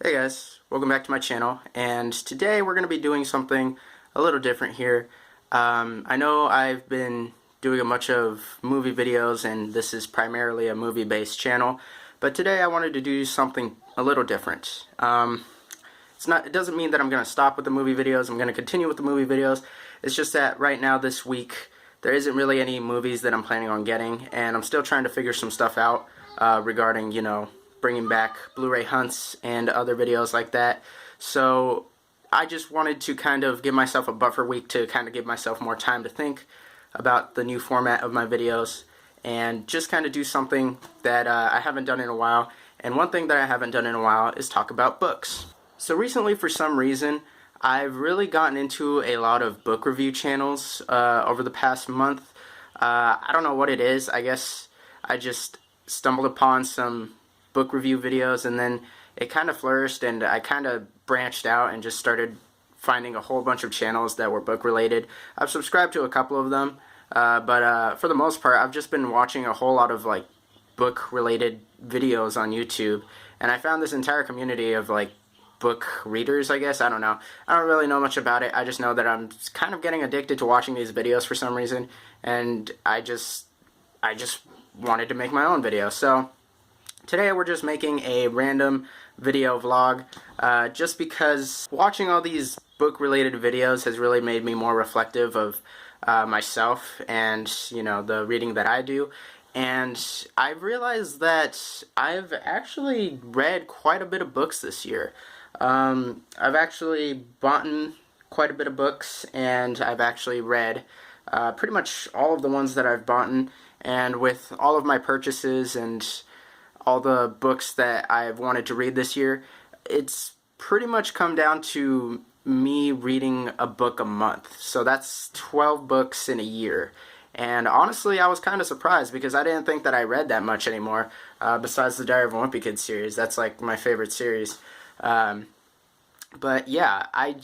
Hey guys, welcome back to my channel, and today we're going to be doing something a little different here. I know I've been doing a bunch of movie videos and this is primarily a movie-based channel, but today I wanted to do something a little different. It doesn't mean that I'm going to stop with the movie videos. I'm going to continue with the movie videos. It's just that right now this week there isn't really any movies that I'm planning on getting, and I'm still trying to figure some stuff out regarding, bringing back Blu-ray hunts and other videos like that. So I just wanted to kind of give myself a buffer week to kind of give myself more time to think about the new format of my videos and just kind of do something that I haven't done in a while. And one thing that I haven't done in a while is talk about books. So recently, for some reason, I've really gotten into a lot of book review channels over the past month. I don't know what it is. I guess I just stumbled upon some book review videos, and then it kind of flourished, and I kind of branched out and just started finding a whole bunch of channels that were book related. I've subscribed to a couple of them, but for the most part I've just been watching a whole lot of like book related videos on YouTube, and I found this entire community of like book readers, I guess. I don't know. I don't really know much about it. I just know that I'm kind of getting addicted to watching these videos for some reason, and I just wanted to make my own video. So today we're just making a random video vlog, just because watching all these book-related videos has really made me more reflective of myself and, the reading that I do. And I've realized that I've actually read quite a bit of books this year. I've actually bought quite a bit of books, and I've actually read pretty much all of the ones that I've bought. And with all of my purchases and all the books that I've wanted to read this year, it's pretty much come down to me reading a book a month. So that's 12 books in a year. And honestly, I was kind of surprised because I didn't think that I read that much anymore, besides the Diary of a Wimpy Kid series. That's like my favorite series. But yeah, I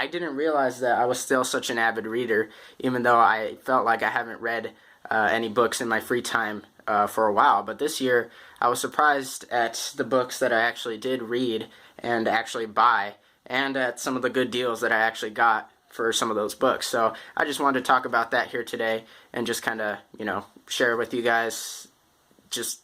didn't realize that I was still such an avid reader, even though I felt like I haven't read any books in my free time for a while. But this year I was surprised at the books that I actually did read and actually buy, and at some of the good deals that I actually got for some of those books. So I just wanted to talk about that here today and just kind of, share with you guys just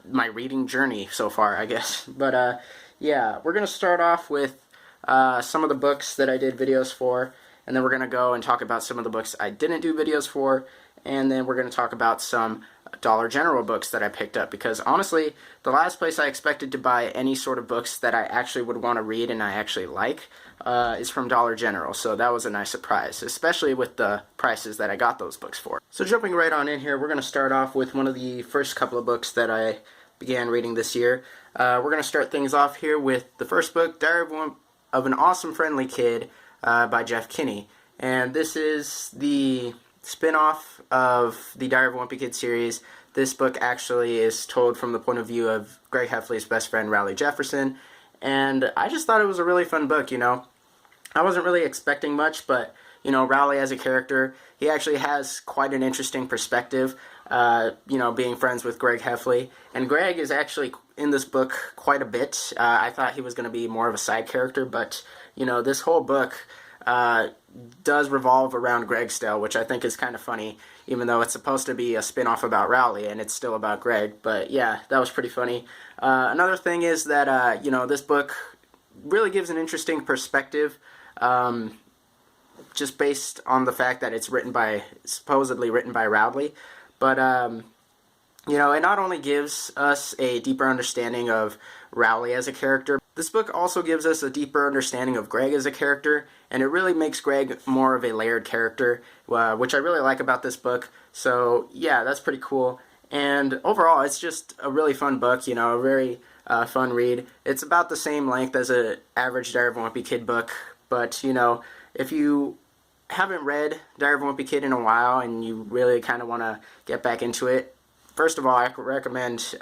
my reading journey so far, I guess. But yeah, we're going to start off with some of the books that I did videos for, and then we're going to go and talk about some of the books I didn't do videos for, and then we're going to talk about some Dollar General books that I picked up, because honestly, the last place I expected to buy any sort of books that I actually would want to read and I actually like is from Dollar General. So that was a nice surprise, especially with the prices that I got those books for. So jumping right on in here, we're going to start off with one of the first couple of books that I began reading this year. We're going to start things off here with the first book, Diary of an Awesome Friendly Kid by Jeff Kinney. And this is the spin-off of the Diary of a Wimpy Kid series. This book actually is told from the point of view of Greg Heffley's best friend, Rowley Jefferson, and I just thought it was a really fun book. I wasn't really expecting much, but Rowley as a character, he actually has quite an interesting perspective, being friends with Greg Heffley, and Greg is actually in this book quite a bit. I thought he was going to be more of a side character, but this whole book does revolve around Greg's tale, which I think is kind of funny, even though it's supposed to be a spin-off about Rowley, and it's still about Greg. But yeah, that was pretty funny. Another thing is that, this book really gives an interesting perspective, just based on the fact that it's supposedly written by Rowley. But, it not only gives us a deeper understanding of Rowley as a character, this book also gives us a deeper understanding of Greg as a character, and it really makes Greg more of a layered character, which I really like about this book. So yeah, that's pretty cool. And overall, it's just a really fun book, a very fun read. It's about the same length as an average Diary of a Wimpy Kid book, but if you haven't read Diary of a Wimpy Kid in a while and you really kind of want to get back into it, first of all, I recommend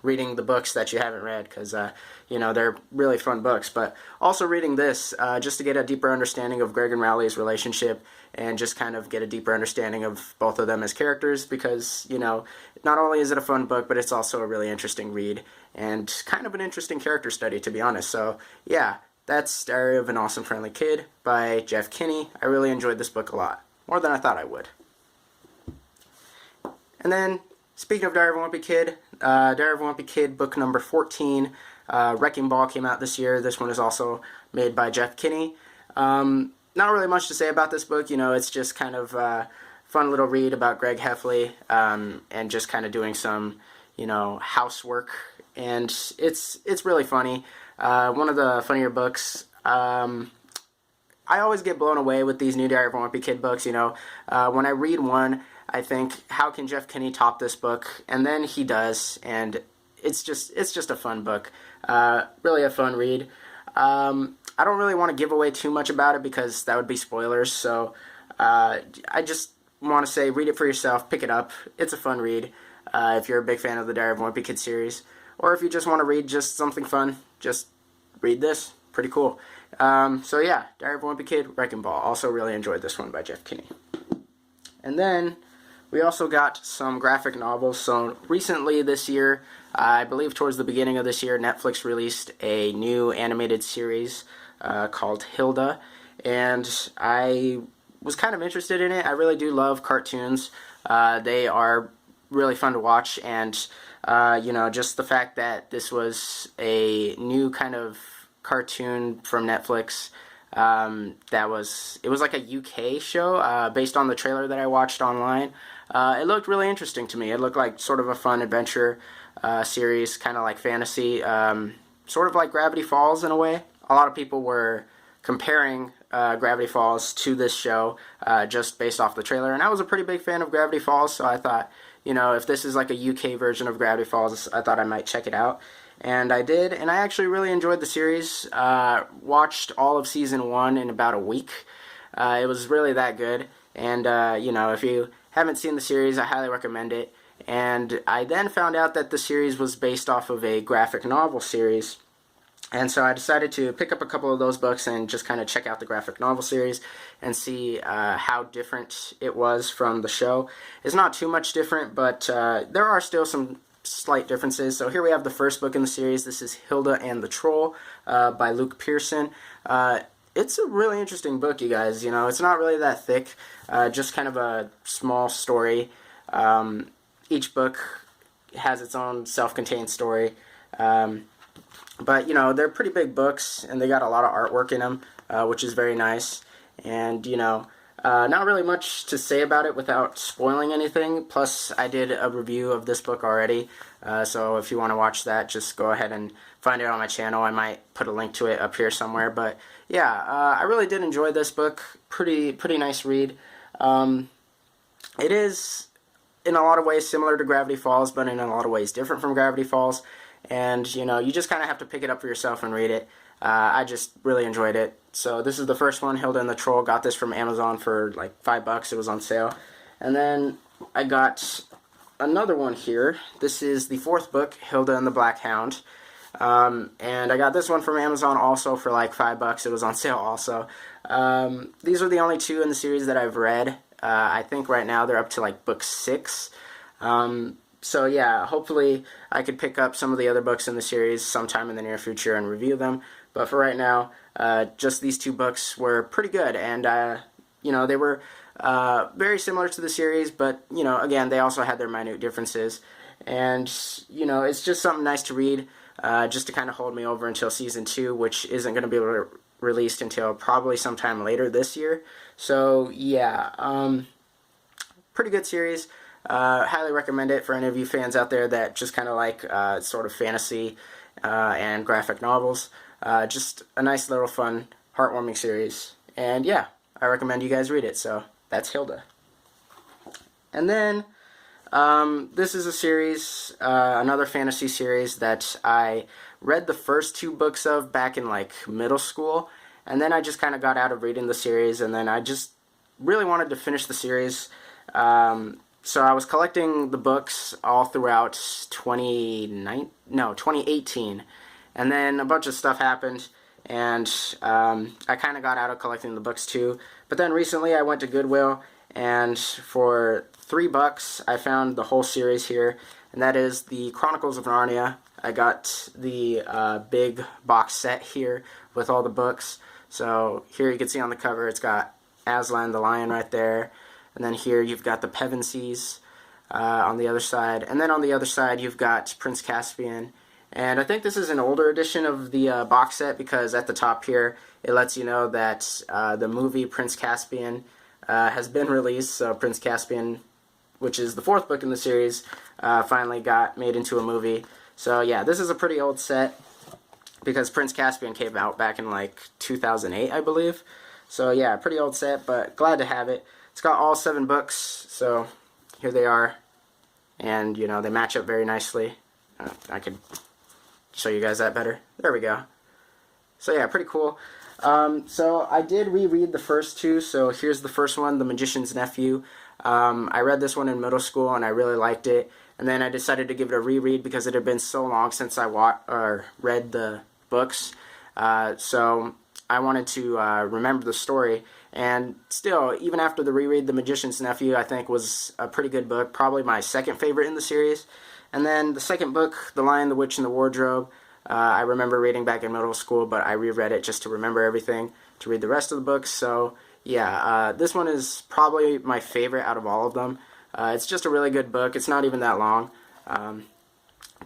reading the books that you haven't read, because they're really fun books. But also reading this just to get a deeper understanding of Greg and Rowley's relationship, and just kind of get a deeper understanding of both of them as characters, because not only is it a fun book, but it's also a really interesting read. and kind of an interesting character study, to be honest. So yeah, that's Diary of an Awesome Friendly Kid by Jeff Kinney. I really enjoyed this book a lot, more than I thought I would. And then, speaking of Diary of a Wimpy Kid, Diary of a Wimpy Kid book number 14, Wrecking Ball, came out this year. This one is also made by Jeff Kinney. Not really much to say about this book. You know, it's just kind of a fun little read about Greg Heffley, and just kind of doing some, you know, housework. And it's really funny. One of the funnier books. I always get blown away with these new Diary of a Wimpy Kid books. You know, when I read one, I think, how can Jeff Kinney top this book? And then he does, and it's just a fun book. Really a fun read. I don't really want to give away too much about it because that would be spoilers, so I just want to say read it for yourself, pick it up. It's a fun read if you're a big fan of the Diary of a Wimpy Kid series, or if you just want to read just something fun, just read this. Pretty cool. So yeah, Diary of a Wimpy Kid, Wrecking Ball. Also really enjoyed this one by Jeff Kinney. And then we also got some graphic novels. So recently this year, I believe towards the beginning of this year, Netflix released a new animated series called Hilda, and I was kind of interested in it. I really do love cartoons. They are really fun to watch, and you know, just the fact that this was a new kind of cartoon from Netflix, it was like a UK show based on the trailer that I watched online. It looked really interesting to me. It looked like sort of a fun adventure series, kind of like fantasy, sort of like Gravity Falls in a way. A lot of people were comparing Gravity Falls to this show just based off the trailer, and I was a pretty big fan of Gravity Falls, so I thought, you know, if this is like a UK version of Gravity Falls, I thought I might check it out. And I did, and I actually really enjoyed the series. Watched all of season 1 in about a week. It was really that good, and you know, if you haven't seen the series, I highly recommend it. And I then found out that the series was based off of a graphic novel series, and so I decided to pick up a couple of those books and just kind of check out the graphic novel series and see how different it was from the show. It's not too much different, but there are still some slight differences. So here we have the first book in the series. This is Hilda and the Troll by Luke Pearson. It's a really interesting book, you guys. You know, it's not really that thick, just kind of a small story. Each book has its own self-contained story. But, you know, they're pretty big books, and they got a lot of artwork in them, which is very nice. And, you know, not really much to say about it without spoiling anything. Plus, I did a review of this book already, so if you want to watch that, just go ahead and find it on my channel. I might put a link to it up here somewhere. But, yeah, I really did enjoy this book. Pretty nice read. It is, in a lot of ways, similar to Gravity Falls, but in a lot of ways different from Gravity Falls. And, you know, you just kind of have to pick it up for yourself and read it. I just really enjoyed it. So this is the first one, Hilda and the Troll. Got this from Amazon for like $5. It was on sale. And then I got another one here. This is the fourth book, Hilda and the Black Hound. And I got this one from Amazon also for like $5. It was on sale also. These are the only two in the series that I've read. I think right now they're up to like book 6. So yeah, hopefully I could pick up some of the other books in the series sometime in the near future and review them. But for right now, just these two books were pretty good, and you know, they were very similar to the series, but you know, again, they also had their minute differences. And you know, it's just something nice to read, just to kind of hold me over until season 2, which isn't going to be released until probably sometime later this year. So yeah, pretty good series. Highly recommend it for any of you fans out there that just kind of like sort of fantasy and graphic novels. Just a nice little fun, heartwarming series. And yeah, I recommend you guys read it. So that's Hilda. And then this is a series, another fantasy series that I read the first 2 books of back in like middle school. And then I just kind of got out of reading the series, and then I just really wanted to finish the series. So I was collecting the books all throughout 2018, and then a bunch of stuff happened, and I kind of got out of collecting the books too. But then recently I went to Goodwill, and for $3 I found the whole series here, and that is the Chronicles of Narnia I got the big box set here with all the books. So here you can see on the cover it's got Aslan the lion right there, and then here you've got the Pevensies on the other side, and then on the other side you've got Prince Caspian. And I think this is an older edition of the box set, because at the top here it lets you know that the movie Prince Caspian has been released. So Prince Caspian, which is the 4th book in the series, finally got made into a movie. So yeah, this is a pretty old set, because Prince Caspian came out back in like 2008, I believe. So yeah, pretty old set, but glad to have it. It's got all 7 books, so here they are. And, you know, they match up very nicely. I could show you guys that better. There we go. So yeah, pretty cool. So I did reread the first 2, so here's the first one, The Magician's Nephew. I read this one in middle school and I really liked it, and then I decided to give it a reread because it had been so long since I read the books. So I wanted to remember the story, and still, even after the reread, The Magician's Nephew, I think, was a pretty good book, probably my second favorite in the series. And then the second book, The Lion, the Witch, and the Wardrobe, I remember reading back in middle school, but I reread it just to remember everything, to read the rest of the books. So yeah, this one is probably my favorite out of all of them. It's just a really good book. It's not even that long.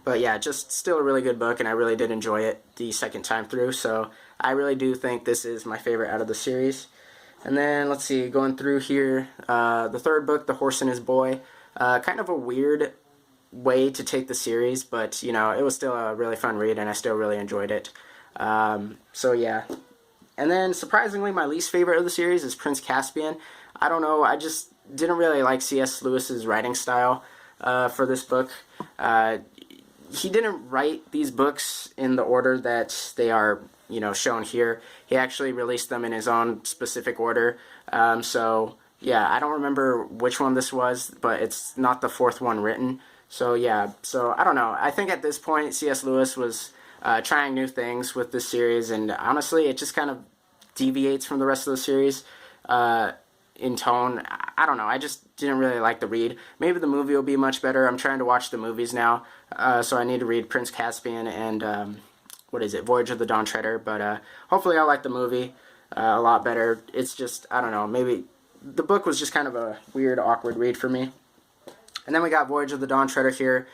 But yeah, just still a really good book, and I really did enjoy it the second time through. So I really do think this is my favorite out of the series. And then, let's see, going through here, the third book, The Horse and His Boy. Kind of a weird way to take the series, but, you know, it was still a really fun read, and I still really enjoyed it. So yeah. And then, surprisingly, my least favorite of the series is Prince Caspian. I don't know, I just didn't really like C.S. Lewis's writing style for this book. He didn't write these books in the order that they are, you know, shown here. He actually released them in his own specific order. So yeah, I don't remember which one this was, but it's not the 4th one written. So yeah, so I don't know. I think at this point C.S. Lewis was trying new things with this series, and honestly it just kind of deviates from the rest of the series in tone. I don't know, I just didn't really like the read. Maybe the movie will be much better. I'm trying to watch the movies now, so I need to read Prince Caspian and what is it, Voyage of the Dawn Treader, but hopefully I'll like the movie a lot better. It's just, I don't know, maybe the book was just kind of a weird, awkward read for me. And then we got Voyage of the Dawn Treader here.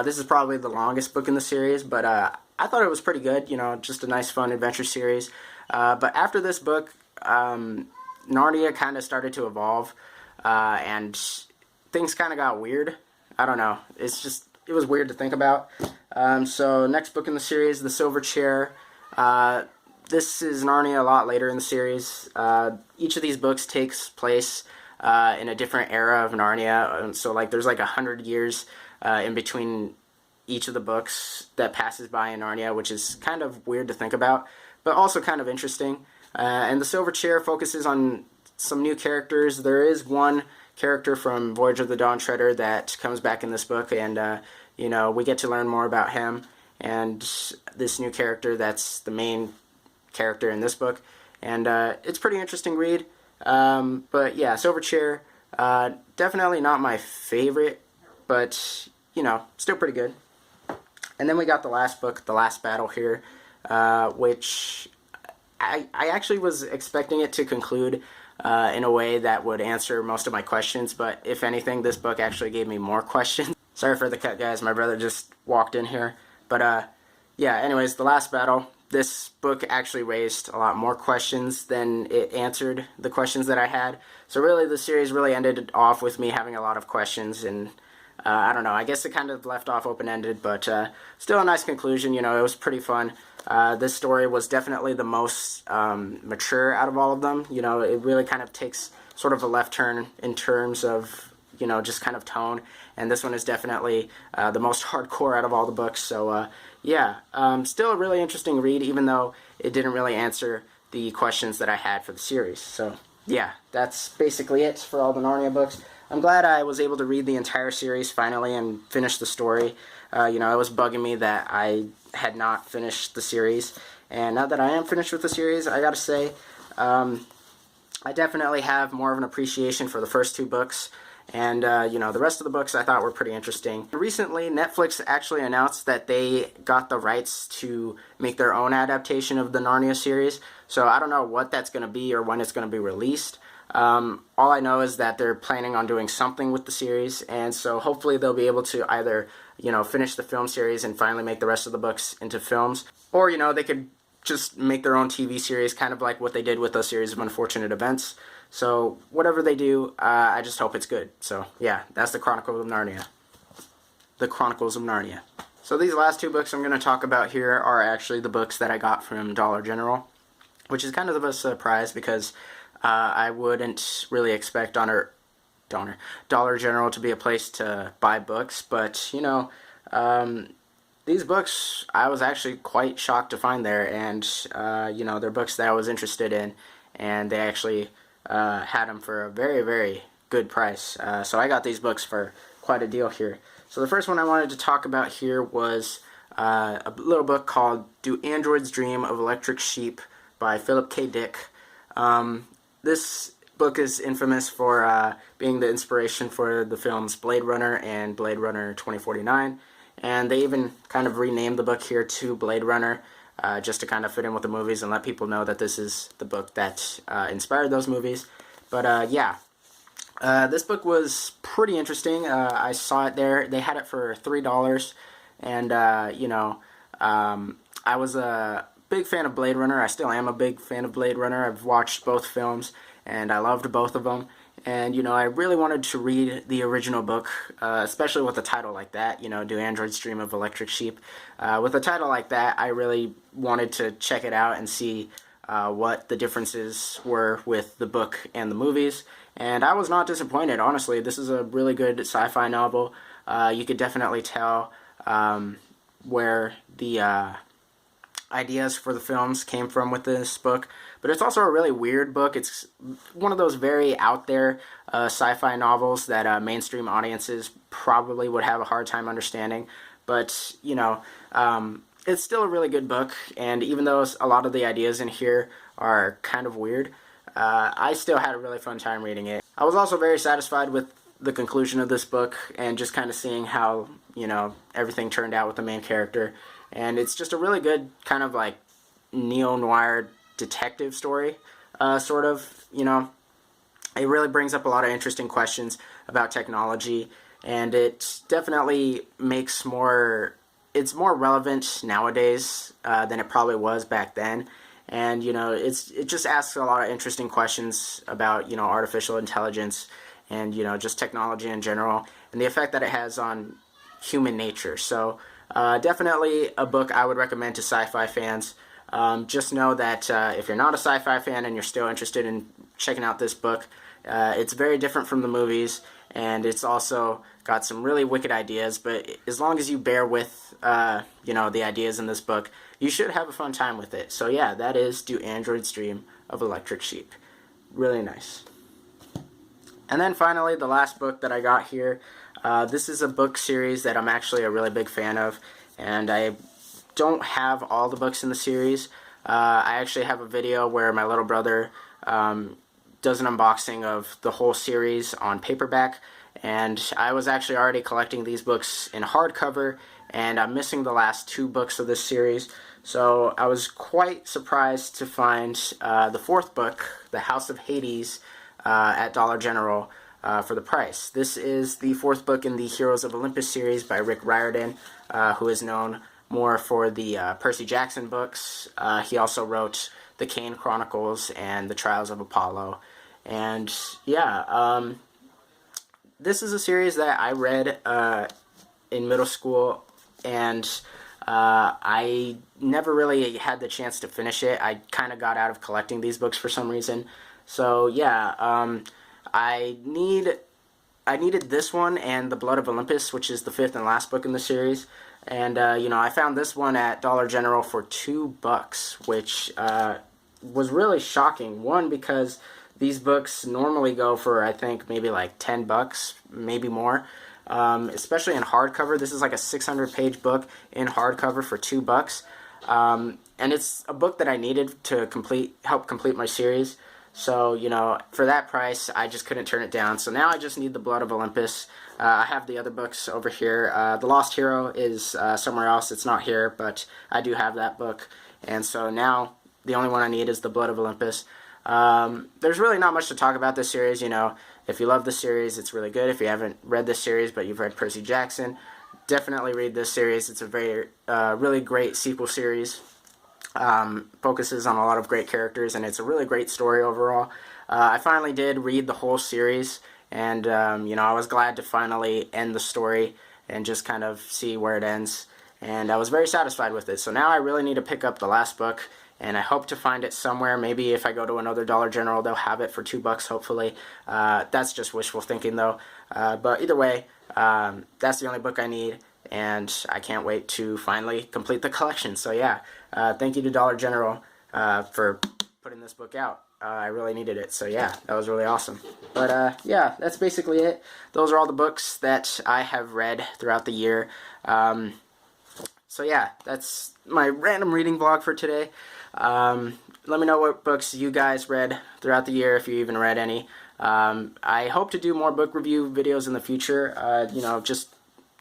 This is probably the longest book in the series, but I thought it was pretty good, you know, just a nice, fun adventure series. But after this book, Narnia kind of started to evolve, and things kind of got weird. I don't know, it's just, it was weird to think about. So next book in the series, The Silver Chair. This is Narnia a lot later in the series. Each of these books takes place in a different era of Narnia. So like there's like 100 years in between each of the books that passes by in Narnia, which is kind of weird to think about, but also kind of interesting. And The Silver Chair focuses on some new characters. There is one character from Voyage of the Dawn Treader that comes back in this book, and you know, we get to learn more about him and this new character that's the main character in this book, and it's a pretty interesting read. But yeah, Silver Chair, definitely not my favorite, but you know, still pretty good. And then we got the last book, The Last Battle here, which I actually was expecting it to conclude in a way that would answer most of my questions, but if anything, this book actually gave me more questions. Sorry for the cut, guys, my brother just walked in here. But yeah, anyways, The Last Battle. This book actually raised a lot more questions than it answered the questions that I had. So really, the series really ended off with me having a lot of questions, and I don't know, I guess it kind of left off open-ended, but still a nice conclusion. You know, it was pretty fun. This story was definitely the most mature out of all of them. You know, it really kind of takes sort of a left turn in terms of, you know, just kind of tone, and this one is definitely the most hardcore out of all the books. So yeah, still a really interesting read, even though it didn't really answer the questions that I had for the series. So yeah, that's basically it for all the Narnia books. I'm glad I was able to read the entire series finally and finish the story. You know, it was bugging me that I had not finished the series, and now that I am finished with the series, I gotta say, I definitely have more of an appreciation for the first 2 books, And, you know, the rest of the books I thought were pretty interesting. Recently, Netflix actually announced that they got the rights to make their own adaptation of the Narnia series. So I don't know what that's going to be or when it's going to be released. All I know is that they're planning on doing something with the series, and so hopefully they'll be able to either, you know, finish the film series and finally make the rest of the books into films, or, you know, they could just make their own TV series, kind of like what they did with A Series of Unfortunate Events. So whatever they do, I just hope it's good. So yeah, that's the Chronicles of Narnia. The Chronicles of Narnia. So these last two books I'm going to talk about here are actually the books that I got from Dollar General, which is kind of a surprise because I wouldn't really expect Dollar General to be a place to buy books, but you know, these books I was actually quite shocked to find there, and you know, they're books that I was interested in, and they actually had them for a very, very good price. So I got these books for quite a deal here. So the first one I wanted to talk about here was a little book called Do Androids Dream of Electric Sheep by Philip K. Dick. This book is infamous for being the inspiration for the films Blade Runner and Blade Runner 2049, and they even kind of renamed the book here to Blade Runner, just to kind of fit in with the movies and let people know that this is the book that inspired those movies. But yeah, this book was pretty interesting. I saw it there. They had it for $3, and you know, I was a big fan of Blade Runner. I still am a big fan of Blade Runner. I've watched both films, and I loved both of them. And, you know, I really wanted to read the original book, especially with a title like that, you know, Do Androids Dream of Electric Sheep. With a title like that, I really wanted to check it out and see what the differences were with the book and the movies. And I was not disappointed, honestly. This is a really good sci-fi novel. You could definitely tell where the ideas for the films came from with this book, but it's also a really weird book. It's one of those very out there sci-fi novels that mainstream audiences probably would have a hard time understanding, but you know, it's still a really good book, and even though a lot of the ideas in here are kind of weird, I still had a really fun time reading it. I was also very satisfied with the conclusion of this book and just kind of seeing how, you know, everything turned out with the main character. And it's just a really good kind of like neo-noir detective story, sort of, you know. It really brings up a lot of interesting questions about technology, and it definitely makes it's more relevant nowadays than it probably was back then. And, you know, it just asks a lot of interesting questions about, you know, artificial intelligence and, you know, just technology in general and the effect that it has on human nature. So definitely a book I would recommend to sci-fi fans. Just know that if you're not a sci-fi fan and you're still interested in checking out this book, it's very different from the movies, and it's also got some really wicked ideas, but as long as you bear with you know, the ideas in this book, you should have a fun time with it. So yeah, that is Do Androids Dream of Electric Sheep. Really nice. And then finally, the last book that I got here, this is a book series that I'm actually a really big fan of, and I don't have all the books in the series. I actually have a video where my little brother does an unboxing of the whole series on paperback, and I was actually already collecting these books in hardcover, and I'm missing the last two books of this series, so I was quite surprised to find the fourth book, The House of Hades, at Dollar General for the price. This is the fourth book in the Heroes of Olympus series by Rick Riordan, who is known more for the Percy Jackson books. He also wrote the Kane Chronicles and the Trials of Apollo. And yeah, this is a series that I read in middle school, and I never really had the chance to finish it. I kind of got out of collecting these books for some reason. So yeah, I needed this one and The Blood of Olympus, which is the fifth and last book in the series. And you know, I found this one at Dollar General for $2, which was really shocking. One, because these books normally go for, I think, maybe like $10, maybe more. Especially in hardcover. This is like a 600-page book in hardcover for $2. And it's a book that I needed to help complete my series. So, you know, for that price, I just couldn't turn it down. So now I just need the Blood of Olympus. I have the other books over here. The Lost Hero is somewhere else. It's not here, but I do have that book. And so now the only one I need is the Blood of Olympus. There's really not much to talk about this series. You know, if you love the series, it's really good. If you haven't read this series, but you've read Percy Jackson, definitely read this series. It's a very, really great sequel series. Focuses on a lot of great characters, and it's a really great story overall. I finally did read the whole series, and you know, I was glad to finally end the story and just kind of see where it ends, and I was very satisfied with it. So now I really need to pick up the last book, and I hope to find it somewhere. Maybe if I go to another Dollar General, they'll have it for $2, hopefully. That's just wishful thinking, though. But either way, that's the only book I need, and I can't wait to finally complete the collection. So yeah, thank you to Dollar General for putting this book out. I really needed it, so yeah, that was really awesome. But yeah, that's basically it. Those are all the books that I have read throughout the year. So yeah, that's my random reading vlog for today. Let me know what books you guys read throughout the year, if you even read any. I hope to do more book review videos in the future. You know, just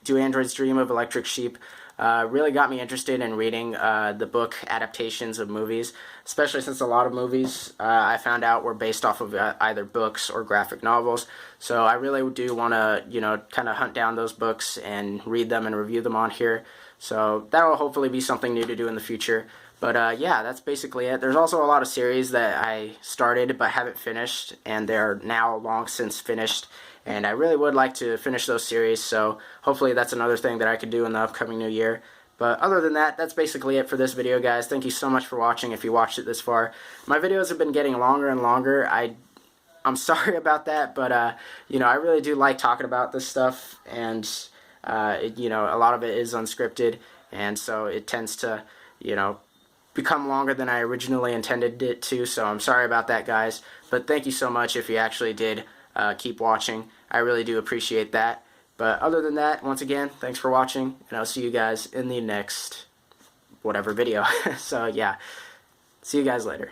do Android's Dream of Electric Sheep. Really got me interested in reading the book adaptations of movies, especially since a lot of movies I found out were based off of either books or graphic novels. So I really do want to, you know, kind of hunt down those books and read them and review them on here. So that will hopefully be something new to do in the future. But yeah, that's basically it. There's also a lot of series that I started but haven't finished, and they're now long since finished. And I really would like to finish those series, so hopefully that's another thing that I could do in the upcoming new year. But other than that, that's basically it for this video, guys. Thank you so much for watching if you watched it this far. My videos have been getting longer and longer. I'm sorry about that, but you know, I really do like talking about this stuff, and you know, a lot of it is unscripted, and so it tends to, you know, become longer than I originally intended it to, so I'm sorry about that, guys. But thank you so much if you actually did keep watching. I really do appreciate that. But other than that, once again, thanks for watching, and I'll see you guys in the next whatever video. So yeah, see you guys later.